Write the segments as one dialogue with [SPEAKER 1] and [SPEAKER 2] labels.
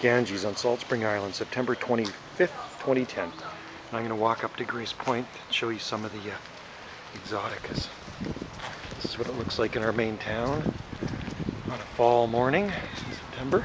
[SPEAKER 1] Ganges on Salt Spring Island, September 25th, 2010. And I'm going to walk up to Grace Point and show you some of the exoticas. This is what it looks like in our main town on a fall morning in September.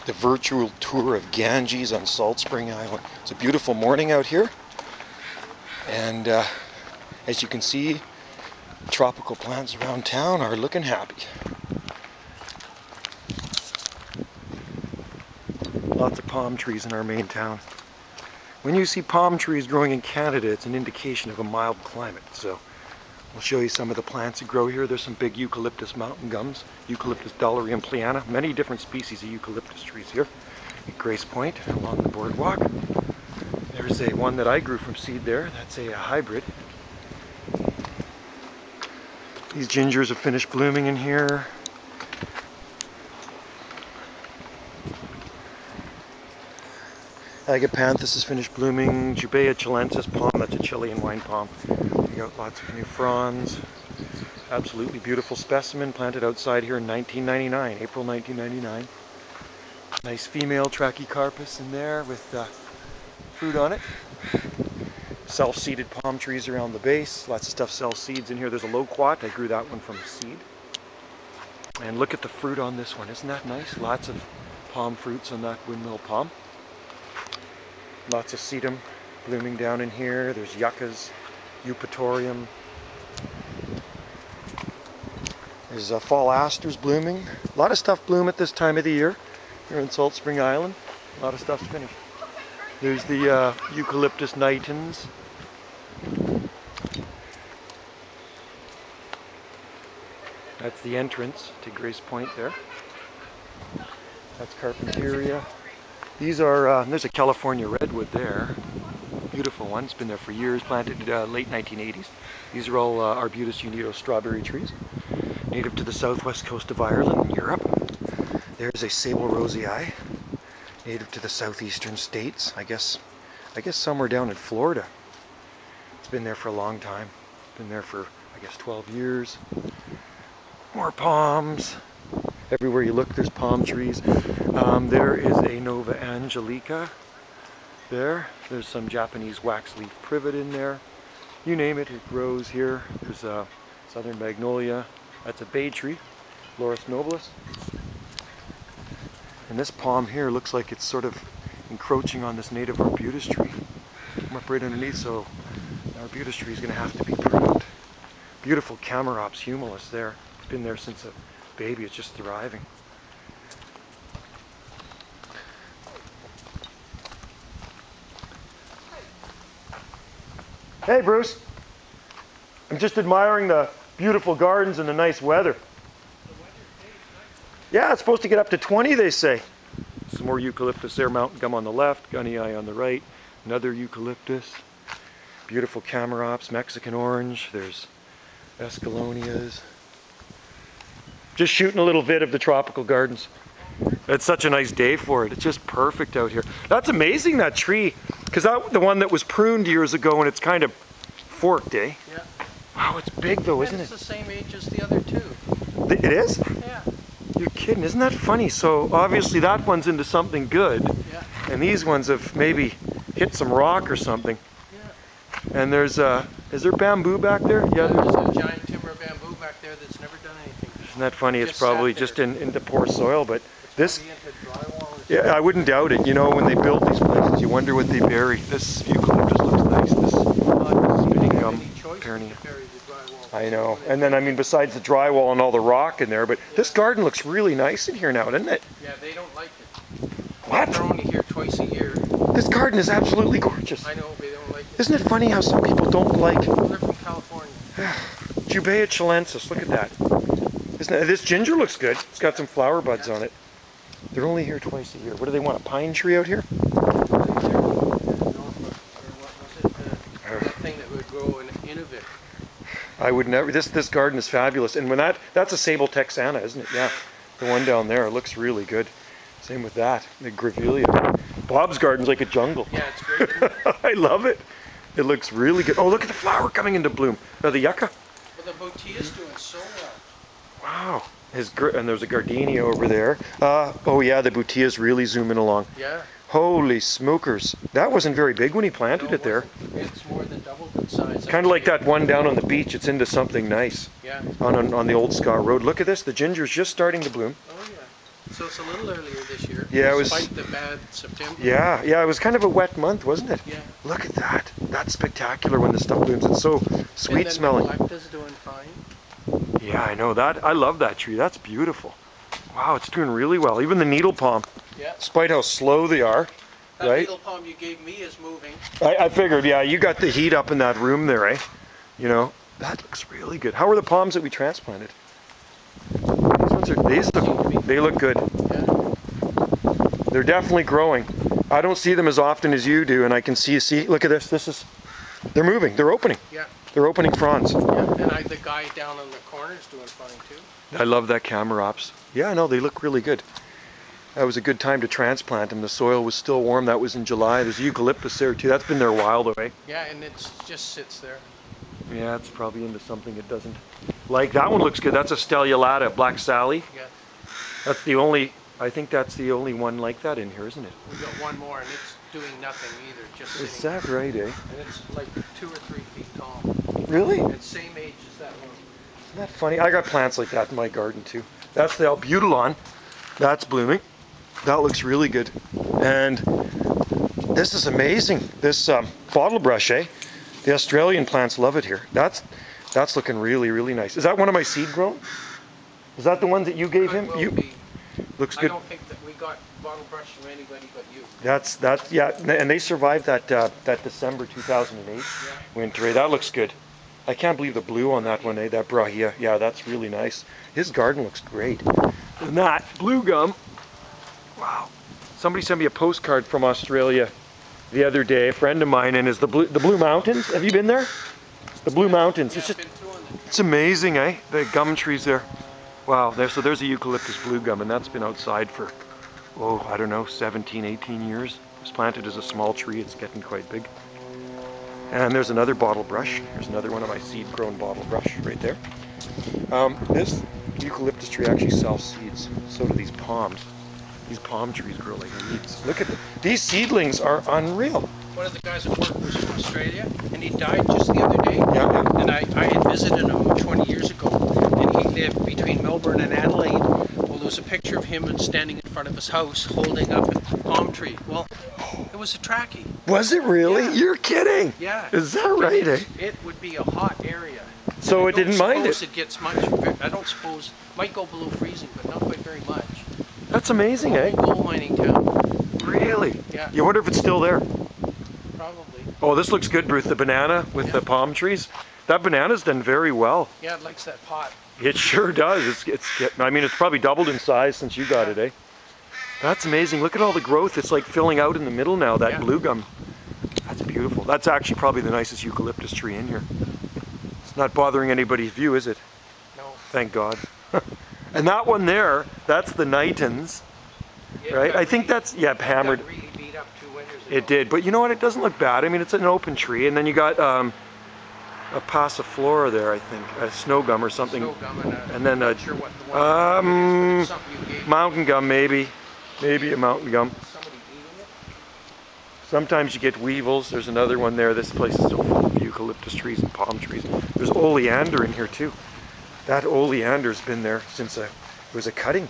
[SPEAKER 1] The virtual tour of Ganges on Salt Spring Island. It's a beautiful morning out here, and as you can see, tropical plants around town are looking happy. Lots of palm trees in our main town. When you see palm trees growing in Canada, it's an indication of a mild climate. So I'll show you some of the plants that grow here. There's some big eucalyptus mountain gums, Eucalyptus dollarium pleana, many different species of eucalyptus trees here at Grace Point along the boardwalk. There's one that I grew from seed there. That's a hybrid. These gingers have finished blooming in here. Agapanthus has finished blooming. Jubea chilensis palm, that's a Chilean wine palm. We got lots of new fronds. Absolutely beautiful specimen planted outside here in 1999, April 1999. Nice female Trachycarpus in there with fruit on it. Self-seeded palm trees around the base. Lots of stuff sells seeds in here. There's a loquat. I grew that one from seed. And look at the fruit on this one. Isn't that nice? Lots of palm fruits on that windmill palm. Lots of sedum blooming down in here. There's yuccas, eupatorium. There's fall asters blooming. A lot of stuff bloom at this time of the year here in Salt Spring Island. A lot of stuff's finished. There's the Eucalyptus nitens. That's the entrance to Grace Point there. That's Carpentaria. These are, there's a California redwood there. Beautiful one. It's been there for years, planted late 1980s. These are all Arbutus unido strawberry trees, native to the southwest coast of Ireland and Europe. There's a sable rosei, native to the southeastern states. I guess somewhere down in Florida. It's been there for a long time. Been there for, I guess, 12 years. More palms. Everywhere you look, there's palm trees. There is a Nova Angelica there. There's some Japanese waxleaf privet in there. You name it, it grows here. There's a southern magnolia. That's a bay tree, Laurus nobilis. And this palm here looks like it's sort of encroaching on this native arbutus tree. I'm up right underneath, so the arbutus tree is going to have to be pruned. Beautiful Camarops humilis there. It's been there since a baby. It's just thriving. Hey Bruce, I'm just admiring the beautiful gardens and the nice weather. Yeah, it's supposed to get up to 20, they say. Some more eucalyptus there, mountain gum on the left, gunnii on the right, another eucalyptus. Beautiful Camarops, Mexican orange, there's Escalonias. Just shooting a little vid of the tropical gardens. It's such a nice day for it. It's just perfect out here. That's amazing, that tree. Because that the one that was pruned years ago and it's kind of forked, eh?
[SPEAKER 2] Yeah.
[SPEAKER 1] Wow, it's big though, isn't it?
[SPEAKER 2] It's the same age as the other two.
[SPEAKER 1] It is?
[SPEAKER 2] Yeah.
[SPEAKER 1] You're kidding, isn't that funny? So obviously that one's into something good.
[SPEAKER 2] Yeah.
[SPEAKER 1] And these ones have maybe hit some rock or something.
[SPEAKER 2] Yeah.
[SPEAKER 1] And there's is there bamboo back there?
[SPEAKER 2] Yeah, there's a giant timber of bamboo back there that's never done anything.
[SPEAKER 1] Isn't that funny? It's
[SPEAKER 2] Just
[SPEAKER 1] probably
[SPEAKER 2] sat
[SPEAKER 1] just
[SPEAKER 2] there.
[SPEAKER 1] into poor soil, but this,
[SPEAKER 2] Into drywall.
[SPEAKER 1] yeah, I wouldn't doubt it. You know, when they build these places, you wonder what they bury. This eucalyptus looks nice. This spinning gum, perennial. I know. And then, I mean, besides the drywall and all the rock in there, but this garden looks really nice in here now, doesn't it?
[SPEAKER 2] Yeah, they don't like it.
[SPEAKER 1] What?
[SPEAKER 2] They're only here twice a year.
[SPEAKER 1] This garden is absolutely gorgeous.
[SPEAKER 2] I know, they don't like it.
[SPEAKER 1] Isn't it funny how some people don't like
[SPEAKER 2] They're from California.
[SPEAKER 1] Jubea chilensis? Look at that. Isn't it? This ginger looks good. It's got some flower buds on it. They're only here twice a year. What do they want? A pine tree out here?
[SPEAKER 2] The thing that would it.
[SPEAKER 1] I would never. This garden is fabulous, and when that's a sable texana, isn't it? Yeah, the one down there looks really good. Same with that, the grevillea. Bob's garden's like a jungle.
[SPEAKER 2] Yeah, it's great. Isn't it?
[SPEAKER 1] I love it. It looks really good. Oh, look at the flower coming into bloom. Oh, the yucca.
[SPEAKER 2] Well, the boutilla's doing so well.
[SPEAKER 1] Wow. And there's a gardenia over there. Oh yeah, the boutilla's really zooming along.
[SPEAKER 2] Yeah.
[SPEAKER 1] Holy smokers. That wasn't very big when he planted it there.
[SPEAKER 2] It's more than doubled in size.
[SPEAKER 1] Kind of like that one down on the beach. It's into something nice.
[SPEAKER 2] Yeah.
[SPEAKER 1] On the old Scar Road. Look at this. The ginger's just starting to bloom.
[SPEAKER 2] Oh yeah. So it's a little earlier this year.
[SPEAKER 1] Yeah, it was.
[SPEAKER 2] Despite the bad September.
[SPEAKER 1] Yeah, it was kind of a wet month, wasn't it?
[SPEAKER 2] Yeah.
[SPEAKER 1] Look at that. That's spectacular when the stuff blooms. It's so sweet smelling.
[SPEAKER 2] And then the doing fine.
[SPEAKER 1] Yeah, I know that. I love that tree. That's beautiful. Wow, it's doing really well. Even the needle palm.
[SPEAKER 2] Yeah.
[SPEAKER 1] Despite how slow they are.
[SPEAKER 2] That
[SPEAKER 1] right?
[SPEAKER 2] needle palm you gave me is moving.
[SPEAKER 1] I figured, yeah, you got the heat up in that room there, eh? You know, that looks really good. How are the palms that we transplanted? They look good.
[SPEAKER 2] Yeah.
[SPEAKER 1] They're definitely growing. I don't see them as often as you do, and I can see, look at this, they're moving, they're opening.
[SPEAKER 2] Yeah.
[SPEAKER 1] They're opening fronds.
[SPEAKER 2] Yeah, and the guy down in the corner is doing fine too.
[SPEAKER 1] I love that camera ops. Yeah, no, they look really good. That was a good time to transplant them. The soil was still warm. That was in July. There's eucalyptus there too. That's been there a while though, eh?
[SPEAKER 2] Yeah, and it just sits there.
[SPEAKER 1] Yeah, it's probably into something it doesn't like. That one looks good. That's a stellulata, Black Sally.
[SPEAKER 2] Yeah.
[SPEAKER 1] That's the only, I think that's the only one like that in here, isn't it?
[SPEAKER 2] We got one more and it's doing nothing either, just sitting.
[SPEAKER 1] Is that right, eh?
[SPEAKER 2] And it's like 2 or 3 feet tall.
[SPEAKER 1] Really?
[SPEAKER 2] It's same age as that one.
[SPEAKER 1] Isn't that funny? I got plants like that in my garden too. That's the albutilon. That's blooming. That looks really good. And this is amazing. This bottle brush, eh? The Australian plants love it here. That's looking really, really nice. Is that one of my seed grown? Is that the one that you gave him? Looks good.
[SPEAKER 2] I don't think that we got bottle brush from anybody but you.
[SPEAKER 1] That's yeah, and they survived that December 2008 winter. That looks good. I can't believe the blue on that one, eh? That brahia. Yeah, that's really nice. His garden looks great. And that blue gum. Wow. Somebody sent me a postcard from Australia the other day, a friend of mine, and is the Blue Mountains. Have you been there? The Blue Mountains. It's just, it's amazing, eh? The gum trees there. Wow. So there's a eucalyptus blue gum, and that's been outside for, oh, I don't know, 17, 18 years. It was planted as a small tree. It's getting quite big. And there's another bottle brush. There's another one of my seed-grown bottle brush right there. This eucalyptus tree actually sells seeds. So do these palms. These palm trees grow like weeds. Look at them. These seedlings are unreal.
[SPEAKER 2] One of the guys at work was from Australia, and he died just the other day.
[SPEAKER 1] Yeah.
[SPEAKER 2] And I had visited him 20 years ago, and he lived between Melbourne and Adelaide. Well, there was a picture of him standing in front of his house holding up a palm tree. Well, it was a trackie.
[SPEAKER 1] Was it really?
[SPEAKER 2] Yeah.
[SPEAKER 1] You're kidding.
[SPEAKER 2] Yeah.
[SPEAKER 1] Is that right, eh?
[SPEAKER 2] It would be a hot area.
[SPEAKER 1] So it didn't mind it?
[SPEAKER 2] It gets much, I don't suppose, might go below freezing, but not by very much.
[SPEAKER 1] That's amazing, eh?
[SPEAKER 2] Gold mining town.
[SPEAKER 1] Really?
[SPEAKER 2] Yeah.
[SPEAKER 1] You wonder if it's still there.
[SPEAKER 2] Probably.
[SPEAKER 1] Oh, this looks good, Bruce. The banana with the palm trees. That banana's done very well.
[SPEAKER 2] Yeah, it likes that pot.
[SPEAKER 1] It sure does. I mean, it's probably doubled in size since you got it, eh? That's amazing. Look at all the growth. It's like filling out in the middle now, that blue gum. That's beautiful. That's actually probably the nicest eucalyptus tree in here. It's not bothering anybody's view, is it?
[SPEAKER 2] No.
[SPEAKER 1] Thank God. And that one there, that's the Nitons, right? I think that's, hammered.
[SPEAKER 2] It got really beat up 2 winters ago.
[SPEAKER 1] It did, but you know what? It doesn't look bad. I mean, it's an open tree, and then you got a passiflora there, I think, a snow gum or something.
[SPEAKER 2] Snow gum
[SPEAKER 1] and then
[SPEAKER 2] not sure what the one is, something you gave
[SPEAKER 1] mountain gum, maybe a mountain gum.
[SPEAKER 2] somebody eating it.
[SPEAKER 1] Sometimes you get weevils. There's another one there. This place is so full of eucalyptus trees and palm trees. There's oleander in here too. That oleander's been there since it was a cutting.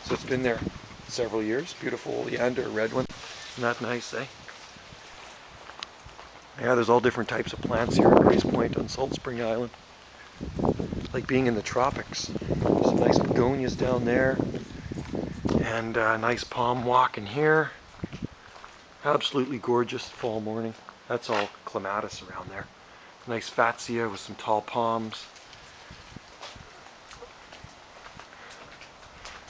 [SPEAKER 1] So it's been there several years. Beautiful oleander, a red one. Isn't that nice, eh? Yeah, there's all different types of plants here at Grace Point on Salt Spring Island. Like being in the tropics. There's some nice begonias down there. And a nice palm walk in here. Absolutely gorgeous fall morning. That's all clematis around there. Nice fatsia with some tall palms.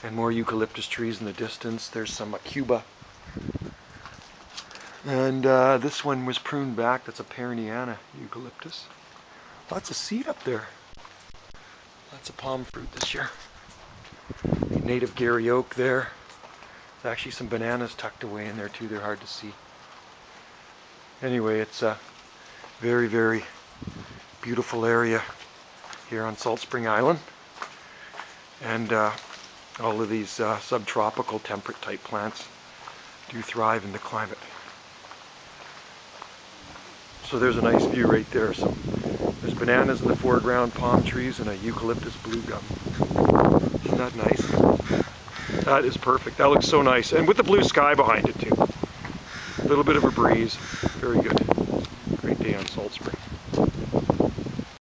[SPEAKER 1] And more eucalyptus trees in the distance. There's some Cuba. And this one was pruned back. That's a Perniana eucalyptus. Lots of seed up there. Lots of palm fruit this year. Native Gary oak there. There's actually some bananas tucked away in there too. They're hard to see. Anyway, it's a very, very beautiful area here on Salt Spring Island. And all of these subtropical temperate type plants do thrive in the climate. So there's a nice view right there. So there's bananas in the foreground, palm trees, and a eucalyptus blue gum. Isn't that nice? That is perfect. That looks so nice. And with the blue sky behind it too. A little bit of a breeze. Very good. Great day on Salt Spring.